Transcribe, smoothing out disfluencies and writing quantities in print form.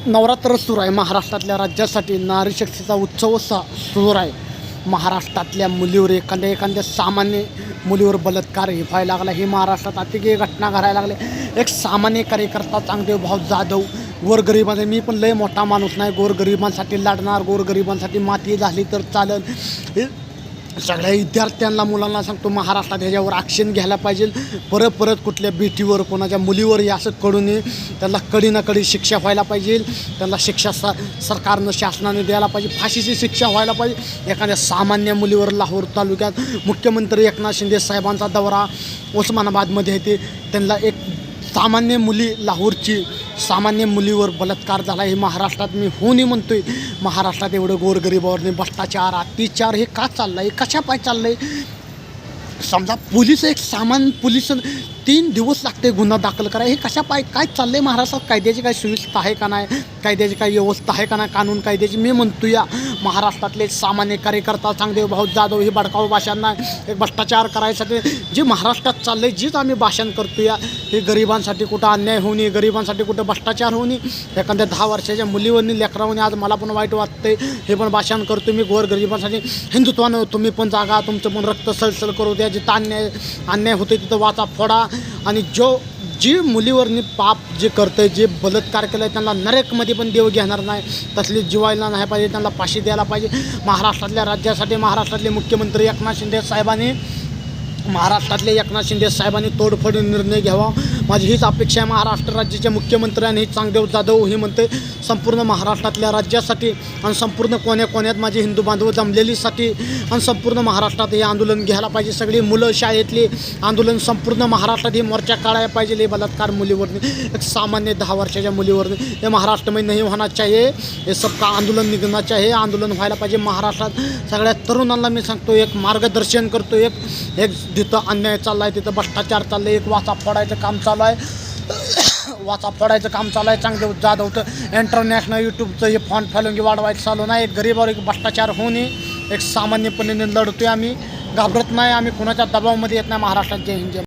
नवरात्र सुरू आहे. महाराष्ट्रातल्या राज्यासाठी नारी शक्तीचा उत्सव सुरू आहे. महाराष्ट्रातल्या मुलीवर एखाद्या सामान्य मुलीवर बलात्कार व्हायला लागला. ही महाराष्ट्रात अतिशय घटना घडायला लागले. एक सामान्य कार्यकर्ता चांगदेव भाऊ जाधव गोरगरिबांचे, मी पण लय मोठा माणूस नाही, गोरगरिबांसाठी लढणार, गोरगरिबांसाठी माती झाली तर चालेल, हे सगळ्या विद्यार्थ्यांना मुलांना सांगतो. महाराष्ट्रात ह्याच्यावर ॲक्शन घ्यायला पाहिजे. परत कुठल्या बेटीवर कोणाच्या मुलीवर हे असं करू नये. त्यांना कडी ना कडी शिक्षा व्हायला पाहिजे. त्यांना शिक्षा सरकारनं शासनाने द्यायला पाहिजे. फाशीची शिक्षा व्हायला पाहिजे. एखाद्या सामान्य मुलीवर लाहोर तालुक्यात मुख्यमंत्री एकनाथ शिंदे साहेबांचा दौरा उस्मानाबादमध्ये येते. त्यांना एक सामान्य मुली लाहोरची सामान्य मुलीवर बलात्कार झाला. हे महाराष्ट्रात मी होऊन म्हणतोय. महाराष्ट्रात एवढं गोरगरिबावरने भ्रष्टाचार अत्याचार हे का चाललं आहे, कशा पाय चाललं आहे. समजा पोलीस एक पोलीस 3 दिवस लागते गुन्हा दाखल करा. हे कशा पाय काय चाललं आहे महाराष्ट्रात. कायद्याची काही सुव्यवस्था आहे का नाही, कायद्याची काही व्यवस्था आहे का नाही, कानून कायद्याची. मी म्हणतो या महाराष्ट्रातले सामान्य कार्यकर्ता चांगदेव भाऊ जाधव हे भडकाऊ भाषांना एक भ्रष्टाचार करायसाठी जे महाराष्ट्रात चाललं आहे, जेच आम्ही भाषण करतो या, हे गरिबांसाठी कुठं अन्याय होऊ नये, गरिबांसाठी कुठं भ्रष्टाचार होऊ नये. एखाद्या 10 वर्षाच्या मुलीवरनी लेकरावनी आज मला पण वाईट वाटतंय. हे पण भाषण करतो मी. गोरगरिबांसाठी हिंदुत्वानं तुम्ही पण जागा, तुमचं पण रक्त सळसळ करू द्या. जिथं अन्याय होते तिथं वाचा फोडा. आणि जी मुलीवरनी पाप जे करतं, जे बलात्कार केलं, त्यांना नरकमध्ये पण देव घेणार नाही. तसली जिवायला नाही पाहिजे, त्यांना फाशी द्यायला पाहिजे. महाराष्ट्रातल्या राज्यासाठी महाराष्ट्रातले मुख्यमंत्री एकनाथ शिंदे साहेबांनी तोडफोड निर्णय घ्यावा. माझी हीच अपेक्षा आहे. महाराष्ट्र राज्याच्या मुख्यमंत्र्यांनी चांगदेव जाधव हे म्हणते संपूर्ण महाराष्ट्रातल्या राज्यासाठी आणि संपूर्ण कोण्यात माझे हिंदू बांधव जमलेलीसाठी आणि संपूर्ण महाराष्ट्रात हे आंदोलन घ्यायला पाहिजे. सगळी मुलं शाळेतली आंदोलन संपूर्ण महाराष्ट्रात हे मोर्चा काढायला पाहिजे. हे बलात्कार मुलीवरनी, एक सामान्य 10 वर्षाच्या मुलीवरनी हे महाराष्ट्र में नहीं होना चाहिए. हे सबका आंदोलन निघणं चाहिए. आंदोलन व्हायला पाहिजे. महाराष्ट्रात सगळ्या तरुणांना मी सांगतो, एक मार्गदर्शन करतो. एक जिथं अन्याय चालला आहे, तिथं भ्रष्टाचार चाललं आहे, एक वाचा फोडायचं काम चालू आहे. चांगदेव जाधवचं इंटरनॅशनल यूट्यूबचं हे फॉन फॉलोइंग वाढवायचं चालू नाही. एक गरीबावर एक भ्रष्टाचार होऊ नये. एक सामान्यपणे लढतोय आम्ही, घाबरत नाही आम्ही, कुणाच्या दबावामध्ये येत नाही. महाराष्ट्रात जय हिंद.